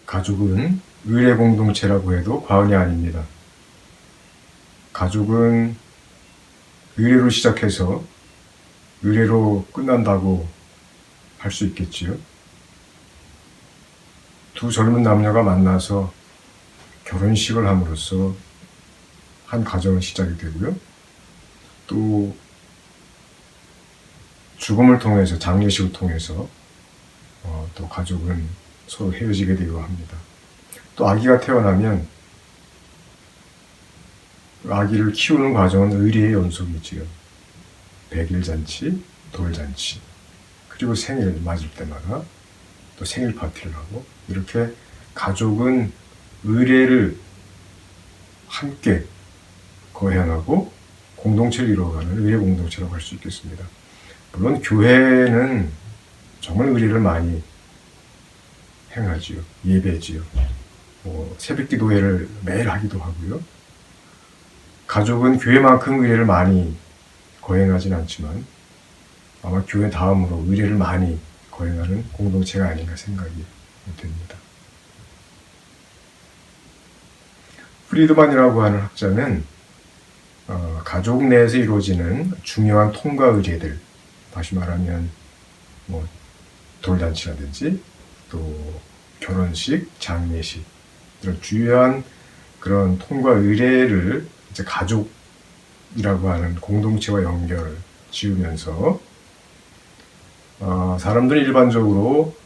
가족은 의례 공동체라고 해도 과언이 아닙니다. 가족은 의례로 시작해서 의례로 끝난다고 할 수 있겠지요. 두 젊은 남녀가 만나서 결혼식을 함으로써 한 가정은 시작이 되고요. 또 죽음을 통해서, 장례식을 통해서 또 가족은 서로 헤어지게 되고 합니다. 또 아기가 태어나면 아기를 키우는 과정은 의례의 연속이지요. 백일잔치, 돌잔치, 그리고 생일 맞을 때마다 또 생일 파티를 하고, 이렇게 가족은 의례를 함께 거행하고 공동체를 이루어가는 의례 공동체라고 할 수 있겠습니다. 물론 교회는 정말 의례를 많이 행하지요. 예배지요. 새벽 기도회를 매일 하기도 하고요. 가족은 교회만큼 의례를 많이 거행하진 않지만 아마 교회 다음으로 의례를 많이 거행하는 공동체가 아닌가 생각이 됩니다. 프리드만이라고 하는 학자는 가족 내에서 이루어지는 중요한 통과 의례들, 다시 말하면 돌잔치라든지 또 결혼식, 장례식, 이런 주요한 그런 통과 의례를 이제 가족이라고 하는 공동체와 연결을 지으면서 사람들이 일반적으로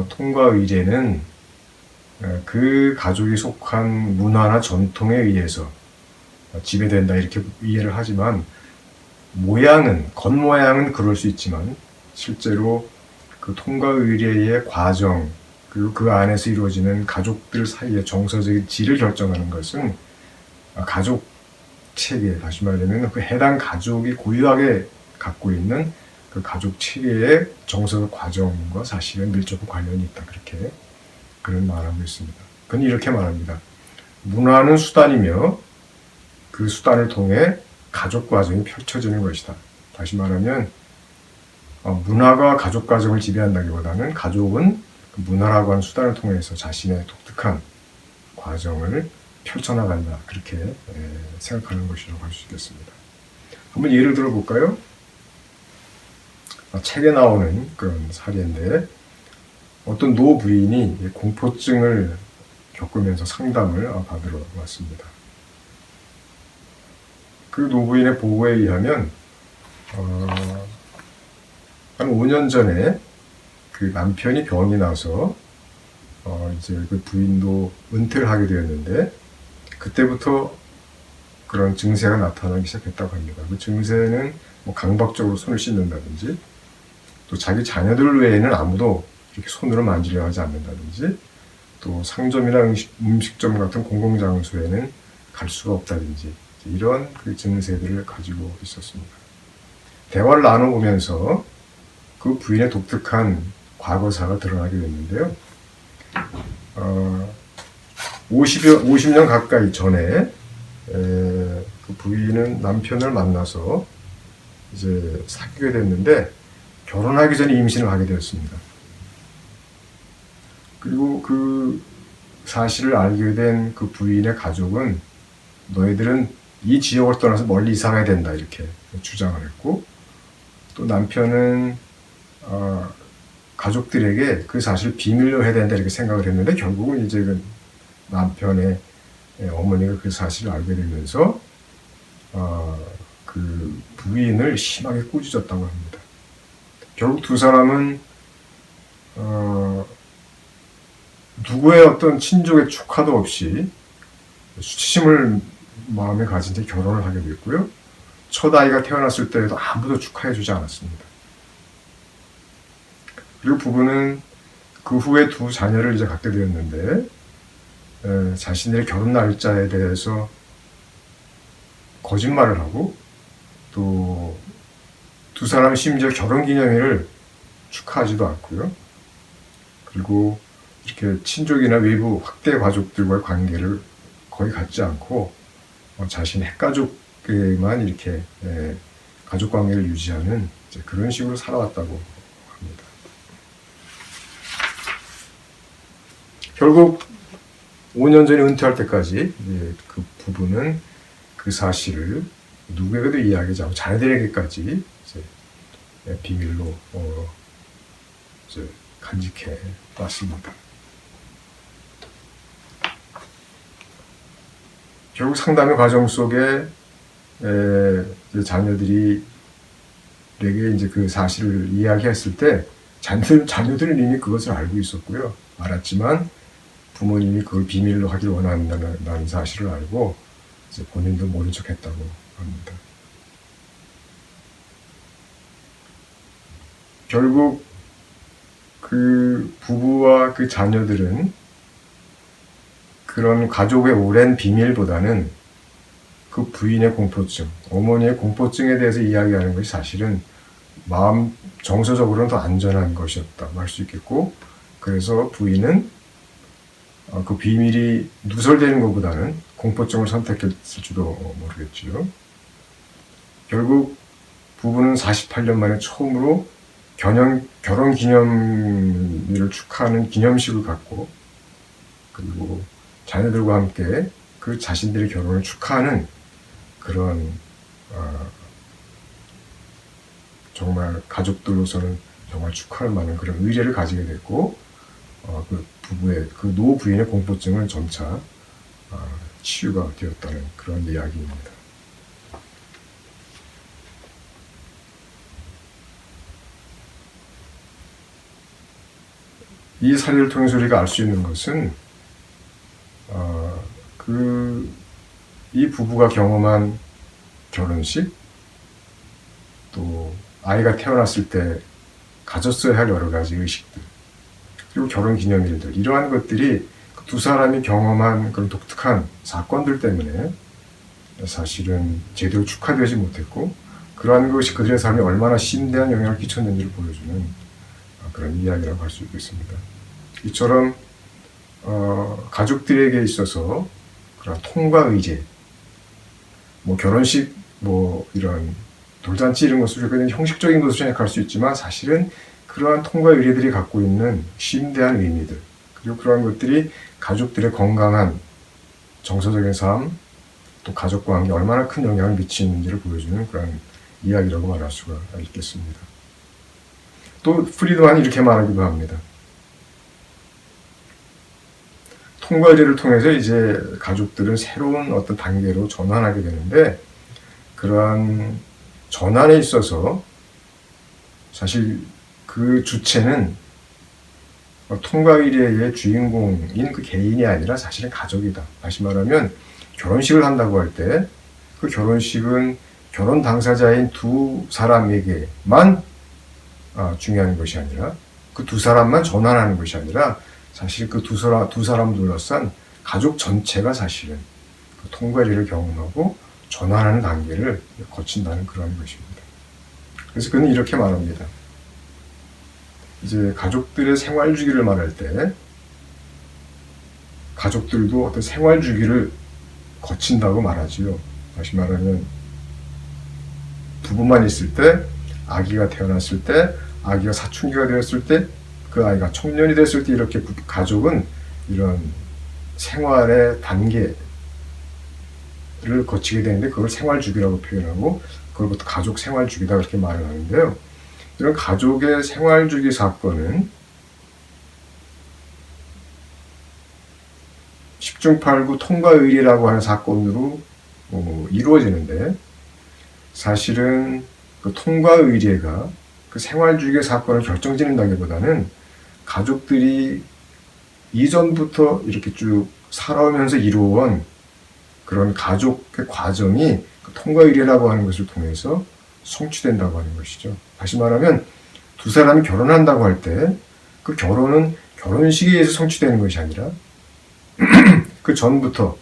통과 의례는 그 가족이 속한 문화나 전통에 의해서 지배된다 이렇게 이해를 하지만, 겉모양은 그럴 수 있지만 실제로 그 통과 의례의 과정, 그리고 그 안에서 이루어지는 가족들 사이의 정서적인 질을 결정하는 것은 가족 체계, 다시 말하면 그 해당 가족이 고유하게 갖고 있는 그 가족 체계의 정서적 과정과 사실은 밀접한 관련이 있다, 그렇게 그런 말하고 있습니다. 그는 이렇게 말합니다. 문화는 수단이며 그 수단을 통해 가족 과정이 펼쳐지는 것이다. 다시 말하면 문화가 가족 과정을 지배한다기보다는 가족은 그 문화라고 하는 수단을 통해서 자신의 독특한 과정을 펼쳐나간다, 그렇게 생각하는 것이라고 할 수 있겠습니다. 한번 예를 들어 볼까요? 책에 나오는 그런 사례인데, 어떤 노 부인이 공포증을 겪으면서 상담을 받으러 왔습니다. 그 노부인의 보고에 의하면 한 5년 전에 그 남편이 병이 나서 이제 그 부인도 은퇴를 하게 되었는데, 그때부터 그런 증세가 나타나기 시작했다고 합니다. 그 증세는 강박적으로 손을 씻는다든지, 또 자기 자녀들 외에는 아무도 이렇게 손으로 만지려 하지 않는다든지, 또 상점이나 음식점 같은 공공장소에는 갈 수가 없다든지, 이런 그 증세들을 가지고 있었습니다. 대화를 나눠보면서 그 부인의 독특한 과거사가 드러나게 됐는데요. 50년 가까이 전에 그 부인은 남편을 만나서 이제 사귀게 됐는데, 결혼하기 전에 임신을 하게 되었습니다. 그리고 그 사실을 알게 된 그 부인의 가족은 너희들은 이 지역을 떠나서 멀리 이사 가야 된다, 이렇게 주장을 했고, 또 남편은 가족들에게 그 사실을 비밀로 해야 된다 이렇게 생각을 했는데, 결국은 이제 그 남편의 어머니가 그 사실을 알게 되면서 그 부인을 심하게 꾸짖었다고 합니다. 결국 두 사람은 누구의 어떤 친족의 축하도 없이 수치심을 마음에 가진 채 결혼을 하게 됐고요. 첫 아이가 태어났을 때에도 아무도 축하해주지 않았습니다. 그리고 부부는 그 후에 두 자녀를 이제 갖게 되었는데, 자신들의 결혼 날짜에 대해서 거짓말을 하고, 또 두 사람은 심지어 결혼기념일을 축하하지도 않고요. 그리고 이렇게 친족이나 외부 확대 가족들과의 관계를 거의 갖지 않고 자신의 핵가족에만 이렇게 가족관계를 유지하는 그런 식으로 살아왔다고 합니다. 결국 5년 전에 은퇴할 때까지 그 부부는 그 사실을 누구에게도 이야기하지 않고 자녀들에게까지 이제 비밀로 이제 간직해 왔습니다. 결국 상담의 과정 속에 자녀들이 내게 이제 그 사실을 이야기했을 때 자녀들은 이미 그것을 알고 있었고요. 알았지만 부모님이 그걸 비밀로 하기를 원한다는 사실을 알고 이제 본인도 모른 척했다고 합니다. 결국 그 부부와 그 자녀들은 그런 가족의 오랜 비밀보다는 그 부인의 공포증, 어머니의 공포증에 대해서 이야기하는 것이 사실은 마음 정서적으로는 더 안전한 것이었다 할 수 있겠고, 그래서 부인은 그 비밀이 누설되는 것보다는 공포증을 선택했을지도 모르겠지요. 결국 부부는 48년 만에 처음으로 결혼 기념일을 축하하는 기념식을 갖고, 그리고 자녀들과 함께 그 자신들의 결혼을 축하하는 그런 정말 가족들로서는 정말 축하할 만한 그런 의례를 가지게 됐고, 그 부부의 그 노 부인의 공포증은 점차 치유가 되었다는 그런 이야기입니다. 이 사례를 통해서 우리가 알 수 있는 것은 이 부부가 경험한 결혼식, 또 아이가 태어났을 때 가졌어야 할 여러 가지 의식들, 그리고 결혼 기념일들, 이러한 것들이 두 사람이 경험한 그런 독특한 사건들 때문에 사실은 제대로 축하되지 못했고, 그러한 것이 그들의 삶에 얼마나 심대한 영향을 끼쳤는지를 보여주는 그런 이야기라고 할 수 있겠습니다. 이처럼 가족들에게 있어서 그런 통과 의제, 결혼식, 이런 돌잔치 이런 것을 그냥 형식적인 것으로 생각할 수 있지만, 사실은 그러한 통과 의례들이 갖고 있는 심대한 의미들, 그리고 그러한 것들이 가족들의 건강한 정서적인 삶, 또 가족과 관계에 얼마나 큰 영향을 미치는지를 보여주는 그런 이야기라고 말할 수가 있겠습니다. 또 프리드만이 이렇게 말하기도 합니다. 통과 의례를 통해서 이제 가족들은 새로운 어떤 단계로 전환하게 되는데, 그러한 전환에 있어서 사실 그 주체는 통과 의례의 주인공인 그 개인이 아니라 사실은 가족이다. 다시 말하면 결혼식을 한다고 할 때 그 결혼식은 결혼 당사자인 두 사람에게만 중요한 것이 아니라, 그 두 사람만 전환하는 것이 아니라 사실 그 두 사람 둘러싼 가족 전체가 사실은 그 통과 의례를 경험하고 전환하는 단계를 거친다는 그런 것입니다. 그래서 그는 이렇게 말합니다. 이제 가족들의 생활 주기를 말할 때 가족들도 어떤 생활 주기를 거친다고 말하지요. 다시 말하면 부부만 있을 때, 아기가 태어났을 때, 아기가 사춘기가 되었을 때, 그 아이가 청년이 됐을 때, 이렇게 가족은 이런 생활의 단계를 거치게 되는데, 그걸 생활 주기라고 표현하고, 그걸부터 가족 생활 주기다 그렇게 말을 하는데요. 이런 가족의 생활 주기 사건은 10중8구 통과 의례라고 하는 사건으로 이루어지는데, 사실은 그 통과 의례가 그 생활 주기의 사건을 결정짓는다기보다는 가족들이 이전부터 이렇게 쭉 살아오면서 이루어온 그런 가족의 과정이 그 통과 의례라고 하는 것을 통해서 성취된다고 하는 것이죠. 다시 말하면 두 사람이 결혼한다고 할 때 그 결혼은 결혼식에 의해서 성취되는 것이 아니라 그 전부터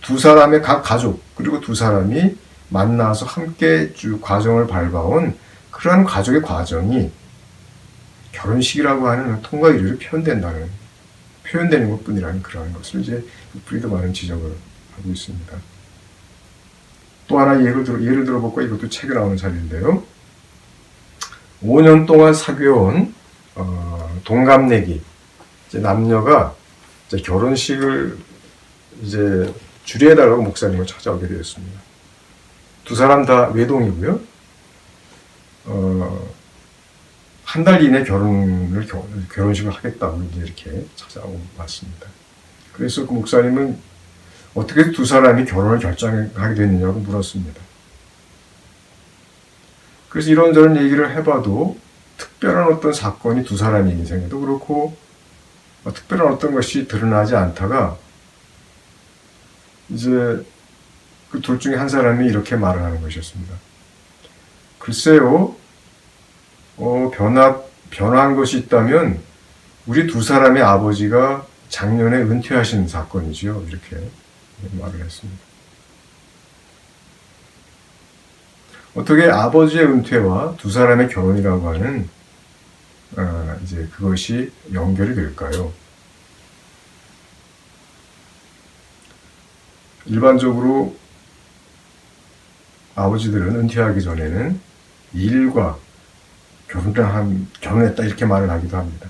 두 사람의 각 가족, 그리고 두 사람이 만나서 함께 쭉 과정을 밟아온 그러한 가족의 과정이 결혼식이라고 하는 통과 의례로 표현되는 것뿐이라는 그러한 것을 이제 프리드만은 지적을 하고 있습니다. 또 하나 예를 들어볼까? 이것도 책에 나오는 사례인데요. 5년 동안 사귀어온 동갑내기, 이제 남녀가 이제 결혼식을 이제 주례해달라고 목사님을 찾아오게 되었습니다. 두 사람 다 외동이고요. 한 달 이내 결혼식을 하겠다고 이제 이렇게 찾아왔습니다. 그래서 그 목사님은 어떻게 두 사람이 결혼을 결정하게 됐느냐고 물었습니다. 그래서 이런저런 얘기를 해봐도 특별한 어떤 사건이 두 사람의 인생에도 그렇고 특별한 어떤 것이 드러나지 않다가 이제 그 둘 중에 한 사람이 이렇게 말을 하는 것이었습니다. 글쎄요, 변화한 것이 있다면 우리 두 사람의 아버지가 작년에 은퇴하신 사건이지요. 이렇게 말을 했습니다. 어떻게 아버지의 은퇴와 두 사람의 결혼이라고 하는 이제 그것이 연결이 될까요? 일반적으로 아버지들은 은퇴하기 전에는 일과 결혼했다 이렇게 말을 하기도 합니다.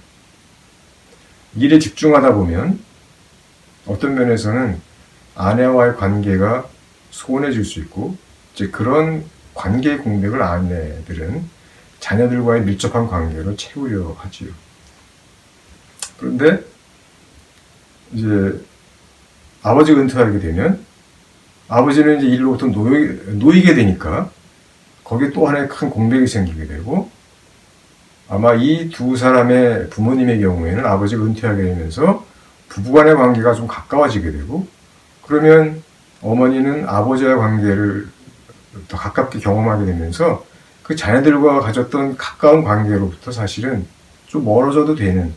일에 집중하다 보면 어떤 면에서는 아내와의 관계가 소원해질 수 있고 이제 그런 관계의 공백을 아내들은 자녀들과의 밀접한 관계로 채우려 하지요. 그런데 이제 아버지가 은퇴하게 되면 아버지는 이제 일로부터 놓이게 되니까 거기에 또 하나의 큰 공백이 생기게 되고 아마 이 두 사람의 부모님의 경우에는 아버지가 은퇴하게 되면서 부부간의 관계가 좀 가까워지게 되고 그러면 어머니는 아버지와의 관계를 더 가깝게 경험하게 되면서 그 자녀들과 가졌던 가까운 관계로부터 사실은 좀 멀어져도 되는,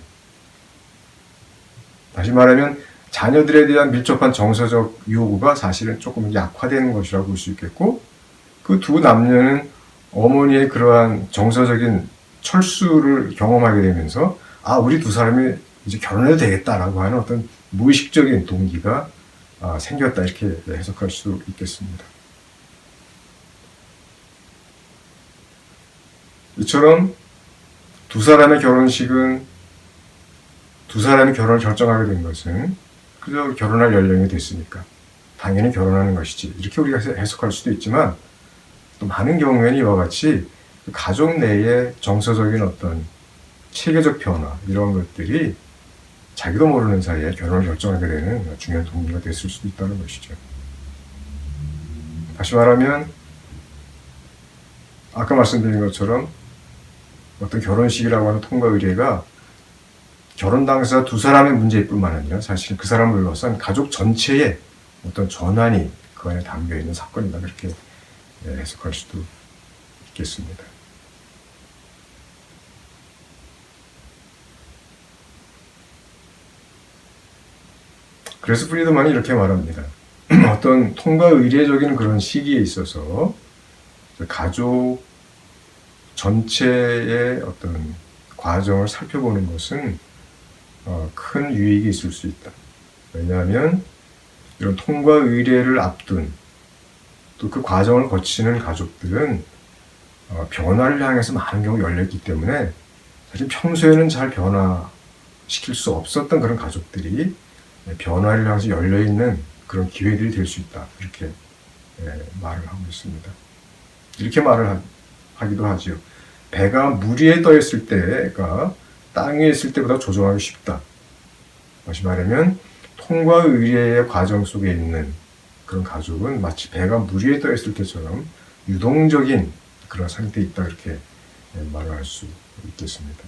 다시 말하면 자녀들에 대한 밀접한 정서적 요구가 사실은 조금 약화되는 것이라고 볼 수 있겠고 그 두 남녀는 어머니의 그러한 정서적인 철수를 경험하게 되면서 우리 두 사람이 이제 결혼해도 되겠다라고 하는 어떤 무의식적인 동기가 생겼다 이렇게 해석할 수 있겠습니다. 이처럼 두 사람의 결혼식은 두 사람이 결혼을 결정하게 된 것은 그저 결혼할 연령이 됐으니까 당연히 결혼하는 것이지 이렇게 우리가 해석할 수도 있지만 또 많은 경우에는 이와 같이 가족 내의 정서적인 어떤 체계적 변화 이런 것들이 자기도 모르는 사이에 결혼을 결정하게 되는 중요한 동기가 됐을 수도 있다는 것이죠. 다시 말하면 아까 말씀드린 것처럼 어떤 결혼식이라고 하는 통과 의례가 결혼 당사 두 사람의 문제일 뿐만 아니라 사실 그 사람을 둘러싼 가족 전체의 어떤 전환이 그 안에 담겨있는 사건이다 그렇게 해석할 수도 있겠습니다. 그래서 프리드만이 이렇게 말합니다. 어떤 통과 의례적인 그런 시기에 있어서 가족 전체의 어떤 과정을 살펴보는 것은 큰 유익이 있을 수 있다. 왜냐하면 이런 통과 의례를 앞둔 또 그 과정을 거치는 가족들은 변화를 향해서 많은 경우 열렸기 때문에 사실 평소에는 잘 변화시킬 수 없었던 그런 가족들이 변화를 향해서 열려있는 그런 기회들이 될 수 있다. 이렇게 말을 하고 있습니다. 이렇게 말을 하기도 하지요. 배가 물 위에 떠 있을 때가 땅 위에 있을 때보다 조종하기 쉽다. 다시 말하면 통과 의례의 과정 속에 있는 그런 가족은 마치 배가 물 위에 떠 있을 때처럼 유동적인 그런 상태에 있다. 이렇게 말을 할 수 있겠습니다.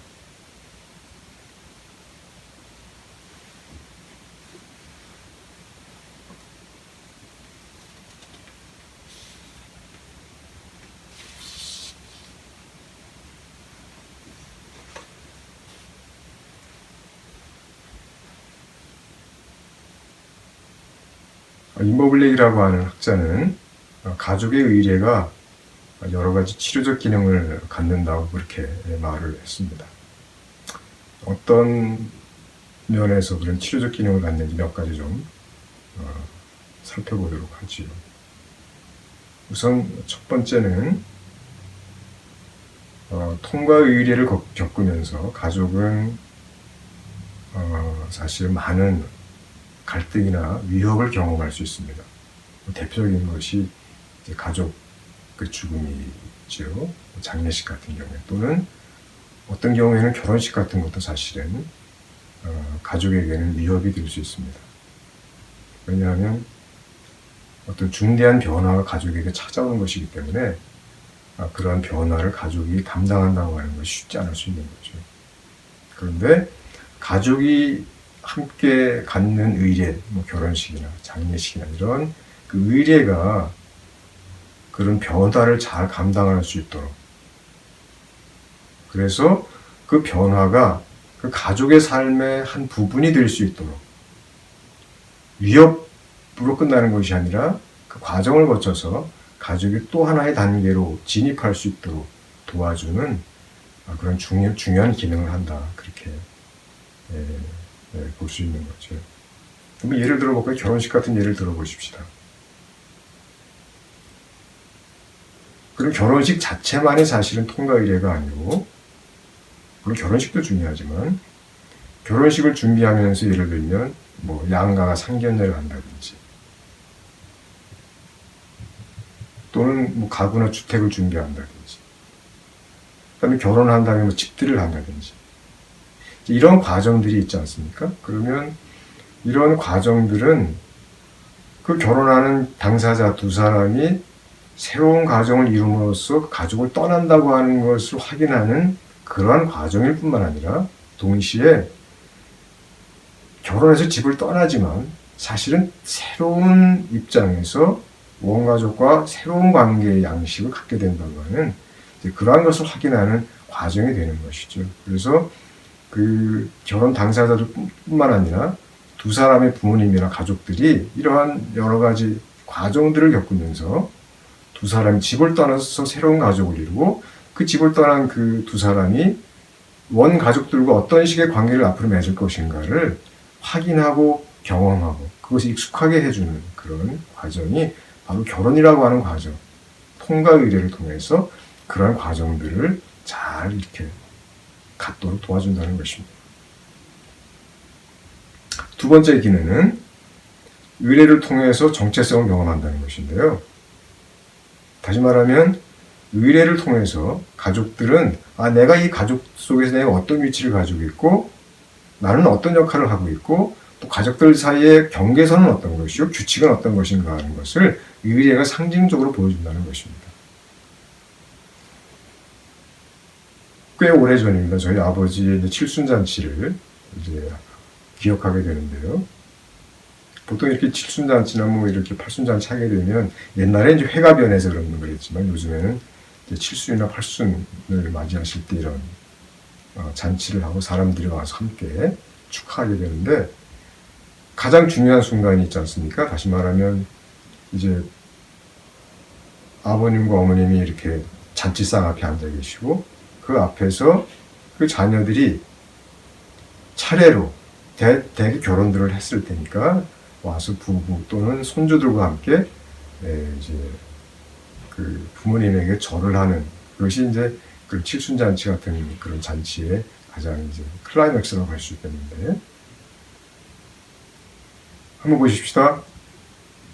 인버블랙이라고 하는 학자는 가족의 의례가 여러 가지 치료적 기능을 갖는다고 그렇게 말을 했습니다. 어떤 면에서 그런 치료적 기능을 갖는지 몇 가지 좀 살펴보도록 하지요. 우선 첫 번째는 통과 의례를 겪으면서 가족은 사실 많은 갈등이나 위협을 경험할 수 있습니다. 대표적인 것이 이제 가족 그 죽음이죠. 장례식 같은 경우에, 또는 어떤 경우에는 결혼식 같은 것도 사실은 가족에게는 위협이 될 수 있습니다. 왜냐하면 어떤 중대한 변화가 가족에게 찾아오는 것이기 때문에 그러한 변화를 가족이 감당한다고 하는 것이 쉽지 않을 수 있는 거죠. 그런데 가족이 함께 갖는 의례, 뭐 결혼식이나 장례식이나 이런 그 의례가 그런 변화를 잘 감당할 수 있도록, 그래서 그 변화가 그 가족의 삶의 한 부분이 될 수 있도록, 위협으로 끝나는 것이 아니라 그 과정을 거쳐서 가족이 또 하나의 단계로 진입할 수 있도록 도와주는 그런 중요한 기능을 한다. 그렇게 볼 수 있는 거죠. 그럼 예를 들어볼까요? 결혼식 같은 예를 들어보십시다. 그럼 결혼식 자체만이 사실은 통과 의례가 아니고, 물론 결혼식도 중요하지만, 결혼식을 준비하면서 예를 들면 뭐 양가가 상견례를 한다든지, 또는 뭐 가구나 주택을 준비한다든지, 그다음에 결혼한 다음에 뭐 집들을 한다든지, 이런 과정들이 있지 않습니까? 그러면 이런 과정들은 그 결혼하는 당사자 두 사람이 새로운 가정을 이룸으로써 가족을 떠난다고 하는 것을 확인하는 그러한 과정일 뿐만 아니라, 동시에 결혼해서 집을 떠나지만 사실은 새로운 입장에서 원가족과 새로운 관계의 양식을 갖게 된다고 하는 그러한 것을 확인하는 과정이 되는 것이죠. 그래서 그 결혼 당사자들 뿐만 아니라 두 사람의 부모님이나 가족들이 이러한 여러 가지 과정들을 겪으면서 두 사람이 집을 떠나서 새로운 가족을 이루고, 그 집을 떠난 그 두 사람이 원 가족들과 어떤 식의 관계를 앞으로 맺을 것인가를 확인하고 경험하고 그것이 익숙하게 해주는 그런 과정이 바로 결혼이라고 하는 과정, 통과 의례를 통해서 그러한 과정들을 잘 이렇게 갖도록 도와준다는 것입니다. 두 번째 기능은 의례를 통해서 정체성을 경험한다는 것인데요. 다시 말하면 의례를 통해서 가족들은 내가 이 가족 속에서 내가 어떤 위치를 가지고 있고, 나는 어떤 역할을 하고 있고, 또 가족들 사이의 경계선은 어떤 것이고 규칙은 어떤 것인가 하는 것을 의례가 상징적으로 보여준다는 것입니다. 꽤 오래전입니다. 저희 아버지의 칠순잔치를 이제 기억하게 되는데요. 보통 이렇게 칠순잔치나 뭐 이렇게 팔순잔치 하게 되면, 옛날에 이제 회가 변해서 그런 거랬지만 요즘에는 칠순이나 팔순을 맞이하실 때 이런 잔치를 하고 사람들이 와서 함께 축하하게 되는데, 가장 중요한 순간이 있지 않습니까? 다시 말하면 이제 아버님과 어머님이 이렇게 잔치상 앞에 앉아 계시고, 그 앞에서 그 자녀들이 차례로 대개 결혼들을 했을 테니까 와서 부부 또는 손주들과 함께 이제 그 부모님에게 절을 하는, 그것이 이제 그 칠순잔치 같은 그런 잔치의 가장 이제 클라이맥스라고 할 수 있겠는데, 한번 보십시다.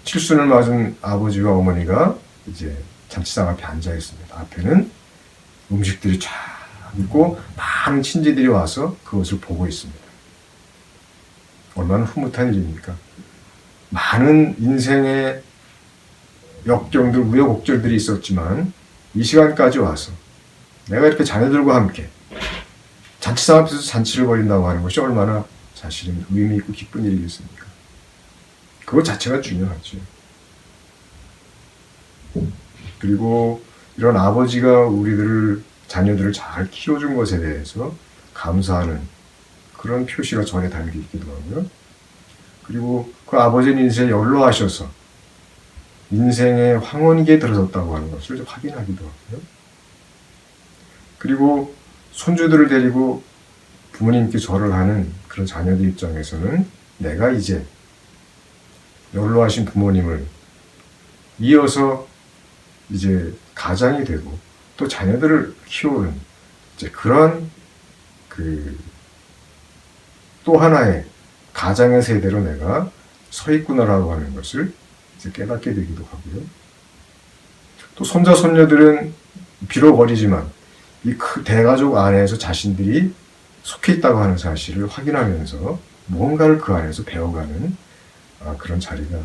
칠순을 맞은 아버지와 어머니가 이제 잔치상 앞에 앉아 있습니다. 앞에는 음식들이 쫙 있고 많은 친지들이 와서 그것을 보고 있습니다. 얼마나 흐뭇한 일입니까? 많은 인생의 역경들, 우여곡절들이 있었지만 이 시간까지 와서 내가 이렇게 자녀들과 함께 잔치상 앞에서 잔치를 벌인다고 하는 것이 얼마나 사실은 의미 있고 기쁜 일이겠습니까? 그것 자체가 중요하죠. 그리고 이런 아버지가 우리들을, 자녀들을 잘 키워준 것에 대해서 감사하는 그런 표시가 절에 달려 있기도 하고요. 그리고 그 아버지는 인생에 연로하셔서 인생의 황혼기에 들어섰다고 하는 것을 확인하기도 하고요. 그리고 손주들을 데리고 부모님께 절을 하는 그런 자녀들 입장에서는 내가 이제 연로하신 부모님을 이어서 이제 가장이 되고 또 자녀들을 키우는 이제 그런 또 하나의 가장의 세대로 내가 서 있구나라고 하는 것을 이제 깨닫게 되기도 하고요. 또 손자, 손녀들은 비록 어리지만 이 대가족 안에서 자신들이 속해 있다고 하는 사실을 확인하면서 무언가를 그 안에서 배워가는 그런 자리가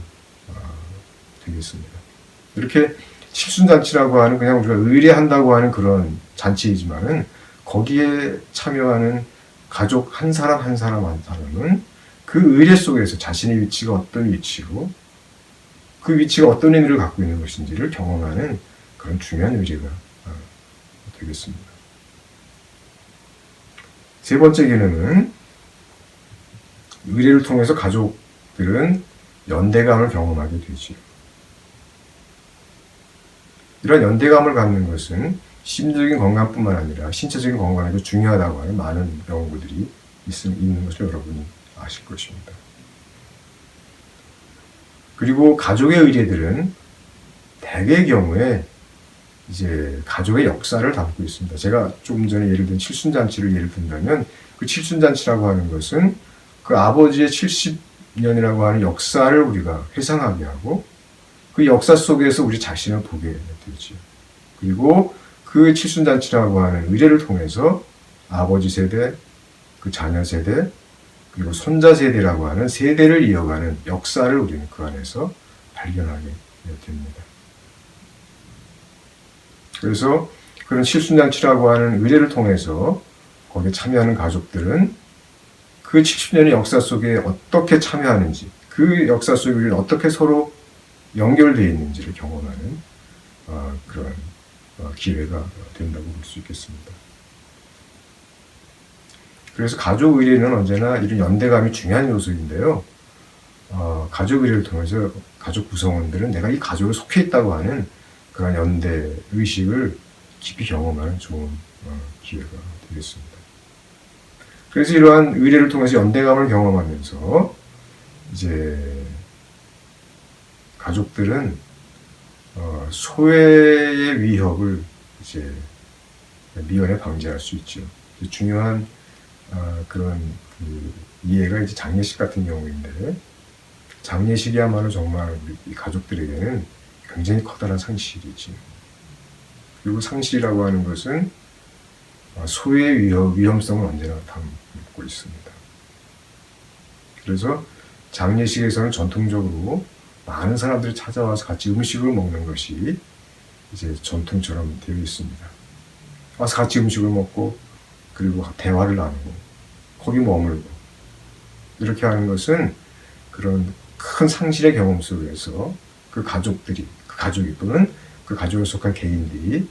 되겠습니다. 이렇게 칠순잔치라고 하는 그냥 우리가 의례한다고 하는 그런 잔치이지만은 거기에 참여하는 가족 한 사람 한 사람은 그 의례 속에서 자신의 위치가 어떤 위치로 그 위치가 어떤 의미를 갖고 있는 것인지를 경험하는 그런 중요한 의례가 되겠습니다. 세 번째 개념은 의례를 통해서 가족들은 연대감을 경험하게 되지요. 이런 연대감을 갖는 것은 심리적인 건강뿐만 아니라 신체적인 건강에도 중요하다고 하는 많은 연구들이 있는 것을 여러분이 아실 것입니다. 그리고 가족의 의례들은 대개의 경우에 이제 가족의 역사를 담고 있습니다. 제가 조금 전에 예를 든 칠순잔치를 예를 든다면 그 칠순잔치라고 하는 것은 그 아버지의 70년이라고 하는 역사를 우리가 회상하게 하고 그 역사 속에서 우리 자신을 보게 되죠. 그리고 그 칠순잔치라고 하는 의례를 통해서 아버지 세대, 그 자녀 세대, 그리고 손자 세대라고 하는 세대를 이어가는 역사를 우리는 그 안에서 발견하게 됩니다. 그래서 그런 칠순잔치라고 하는 의례를 통해서 거기에 참여하는 가족들은 그 70년의 역사 속에 어떻게 참여하는지, 그 역사 속에 우리는 어떻게 서로 연결되어 있는지를 경험하는 그런 기회가 된다고 볼 수 있겠습니다. 그래서 가족 의례는 언제나 이런 연대감이 중요한 요소인데요. 가족 의례를 통해서 가족 구성원들은 내가 이 가족에 속해 있다고 하는 그런 연대 의식을 깊이 경험하는 좋은 기회가 되겠습니다. 그래서 이러한 의례를 통해서 연대감을 경험하면서 이제 가족들은 소외의 위협을 이제 미연에 방지할 수 있죠. 중요한 그런 그 이해가 이제 장례식 같은 경우인데, 장례식이야말로 정말 우리 가족들에게는 굉장히 커다란 상실이지. 그리고 상실이라고 하는 것은 소외의 위험성을 언제나 담고 있습니다. 그래서 장례식에서는 전통적으로 많은 사람들이 찾아와서 같이 음식을 먹는 것이 이제 전통처럼 되어 있습니다. 와서 같이 음식을 먹고 그리고 대화를 나누고 거기 머물고 이렇게 하는 것은 그런 큰 상실의 경험 속에서 그 가족들이, 그 가족이 또는 그 가족에 속한 개인들이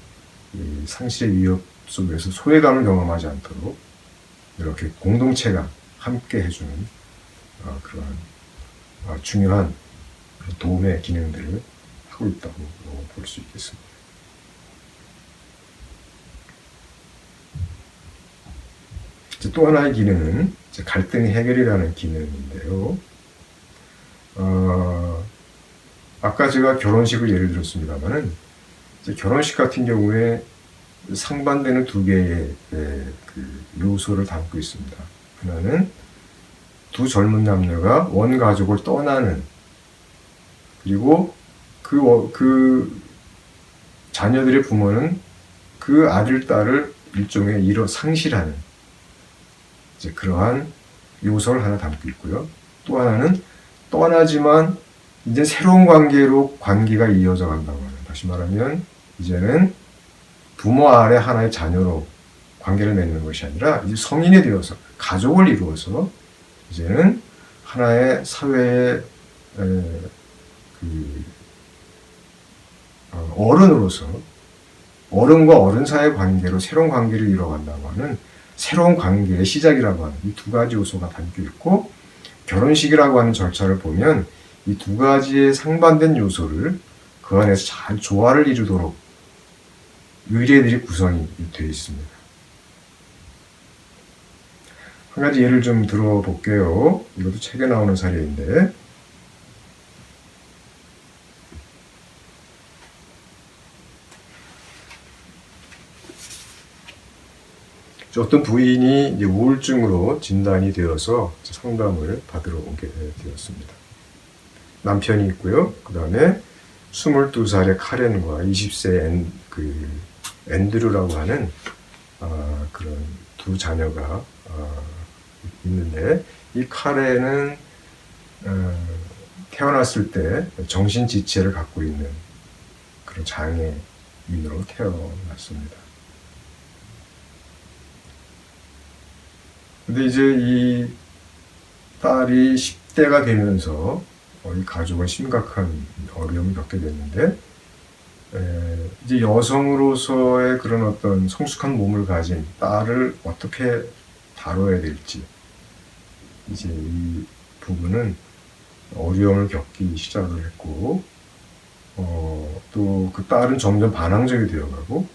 이 상실의 위협 속에서 소외감을 경험하지 않도록 이렇게 공동체가 함께 해주는 그러한 중요한 도움의 기능들을 하고 있다고 볼 수 있겠습니다. 이제 또 하나의 기능은 이제 갈등 해결이라는 기능인데요. 아까 제가 결혼식을 예를 들었습니다만은 이제 결혼식 같은 경우에 상반되는 두 개의 그 요소를 담고 있습니다. 하나는 두 젊은 남녀가 원 가족을 떠나는, 그리고 그 자녀들의 부모는 그 아들, 딸을 일종의 상실하는 이제 그러한 요소를 하나 담고 있고요. 또 하나는 떠나지만 이제 새로운 관계로 관계가 이어져 간다고 하는, 다시 말하면 이제는 부모 아래 하나의 자녀로 관계를 맺는 것이 아니라 이제 성인이 되어서 가족을 이루어서 이제는 하나의 사회의 어른으로서 어른과 어른 사이의 관계로 새로운 관계를 이뤄간다고 하는 새로운 관계의 시작이라고 하는 이 두 가지 요소가 담겨 있고, 결혼식이라고 하는 절차를 보면 이 두 가지의 상반된 요소를 그 안에서 잘 조화를 이루도록 의례들이 구성이 되어 있습니다. 한 가지 예를 좀 들어볼게요. 이것도 책에 나오는 사례인데, 어떤 부인이 이제 우울증으로 진단이 되어서 상담을 받으러 오게 되었습니다. 남편이 있고요. 그 다음에 22살의 카렌과 20세 앤드류라고 하는 그런 두 자녀가 있는데, 이 카렌은 태어났을 때 정신지체를 갖고 있는 그런 장애인으로 태어났습니다. 근데 이제 이 딸이 10대가 되면서 이 가족은 심각한 어려움을 겪게 됐는데, 이제 여성으로서의 그런 어떤 성숙한 몸을 가진 딸을 어떻게 다뤄야 될지, 이제 이 부부는 어려움을 겪기 시작을 했고, 또 그 딸은 점점 반항적이 되어가고,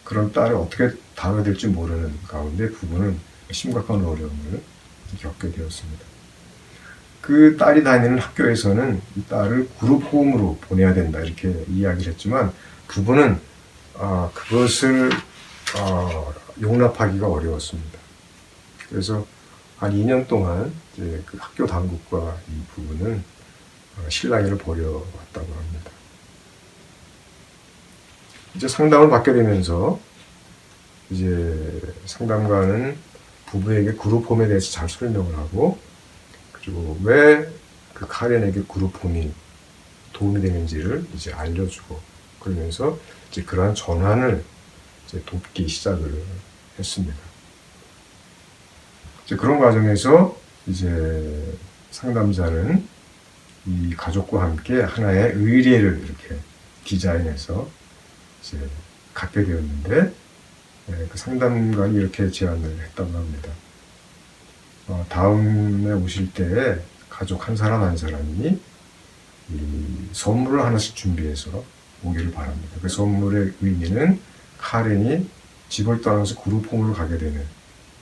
그런 딸을 어떻게 다뤄야 될지 모르는 가운데 부부는 심각한 어려움을 겪게 되었습니다. 그 딸이 다니는 학교에서는 이 딸을 그룹홈으로 보내야 된다 이렇게 이야기를 했지만, 부부는 그것을 용납하기가 어려웠습니다. 그래서 한 2년 동안 이제 그 학교 당국과 이 부부는 실랑이를 벌여왔다고 합니다. 이제 상담을 받게 되면서 이제 상담가는 부부에게 그룹홈에 대해서 잘 설명을 하고, 그리고 왜 그 카렌에게 그룹홈이 도움이 되는지를 이제 알려주고, 그러면서 이제 그러한 전환을 이제 돕기 시작을 했습니다. 이제 그런 과정에서 이제 상담자는 이 가족과 함께 하나의 의례를 이렇게 디자인해서 이제 갖게 되었는데, 그 상담관이 이렇게 제안을 했다고 합니다. 다음에 오실 때 가족 한 사람 한 사람이 이 선물을 하나씩 준비해서 오기를 바랍니다. 그 선물의 의미는 카렌이 집을 떠나서 그룹홈으로 가게 되는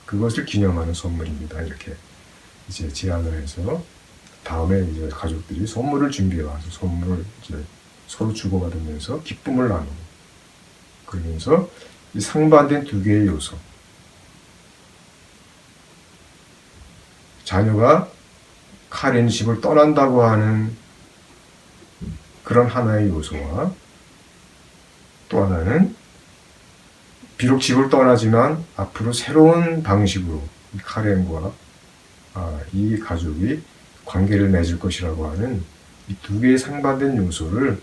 그것을 기념하는 선물입니다. 이렇게 이제 제안을 해서 다음에 이제 가족들이 선물을 준비해 와서 선물을 이제 서로 주고받으면서 기쁨을 나누고, 그러면서 이 상반된 두 개의 요소, 자녀가 카렌이 집을 떠난다고 하는 그런 하나의 요소와, 또 하나는 비록 집을 떠나지만 앞으로 새로운 방식으로 이 카렌과 이 가족이 관계를 맺을 것이라고 하는 이 두 개의 상반된 요소를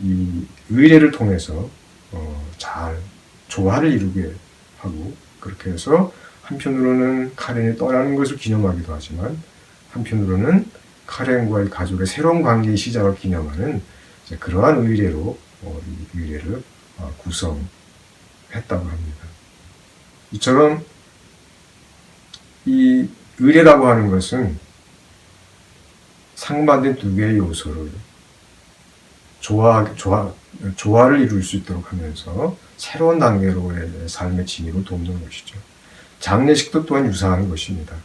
이 의례를 통해서 잘 조화를 이루게 하고, 그렇게 해서 한편으로는 카렌이 떠나는 것을 기념하기도 하지만, 한편으로는 카렌과 이 가족의 새로운 관계의 시작을 기념하는 이제 그러한 의례로 이 의례를 구성했다고 합니다. 이처럼 이 의례라고 하는 것은 상반된 두 개의 요소를 조화를 이룰 수 있도록 하면서 새로운 단계로의 삶의 진입을 돕는 것이죠. 장례식도 또한 유사한 것입니다.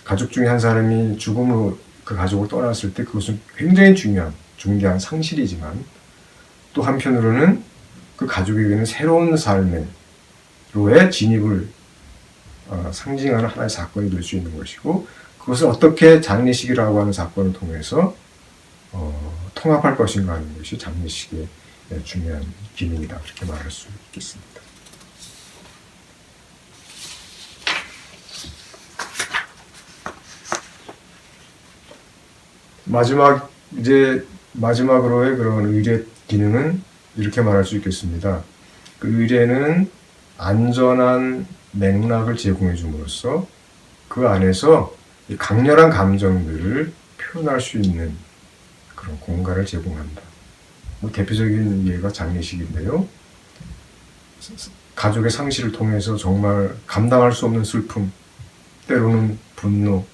가족 중에 한 사람이 죽음으로 그 가족을 떠났을 때 그것은 굉장히 중대한 상실이지만, 또 한편으로는 그 가족에게는 새로운 삶로의 진입을 상징하는 하나의 사건이 될 수 있는 것이고, 그것을 어떻게 장례식이라고 하는 사건을 통해서 통합할 것인가 하는 것이 장례식의 중요한 기능이다, 그렇게 말할 수 있겠습니다. 마지막으로의 그런 의례 기능은 이렇게 말할 수 있겠습니다. 그 의례는 안전한 맥락을 제공해 줌으로써 그 안에서 강렬한 감정들을 표현할 수 있는 그런 공간을 제공한다. 대표적인 예가 장례식인데요. 가족의 상실을 통해서 정말 감당할 수 없는 슬픔, 때로는 분노,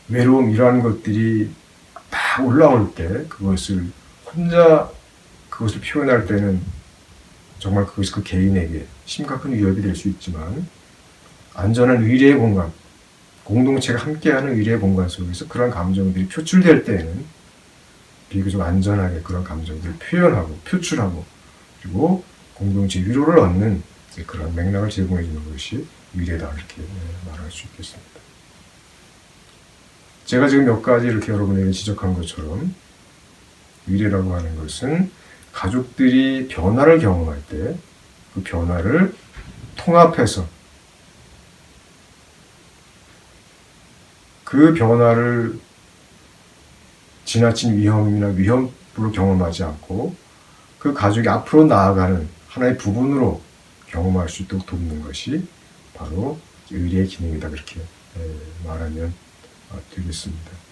외로움, 이러한 것들이 다 올라올 때 그것을 표현할 때는 정말 그것이 그 개인에게 심각한 위협이 될 수 있지만, 안전한 의례의 공간, 공동체가 함께하는 의례의 공간 속에서 그런 감정들이 표출될 때에는 비교적 안전하게 그런 감정들을 표현하고 표출하고, 그리고 공동체 위로를 얻는 그런 맥락을 제공해 주는 것이 의례다, 이렇게 말할 수 있겠습니다. 제가 지금 몇 가지 이렇게 여러분에게 지적한 것처럼 의례라고 하는 것은 가족들이 변화를 경험할 때 그 변화를 통합해서 그 변화를 지나친 위험이나 위험으로 경험하지 않고 그 가족이 앞으로 나아가는 하나의 부분으로 경험할 수 있도록 돕는 것이 바로 의례의 기능이다, 그렇게 말하면 되겠습니다.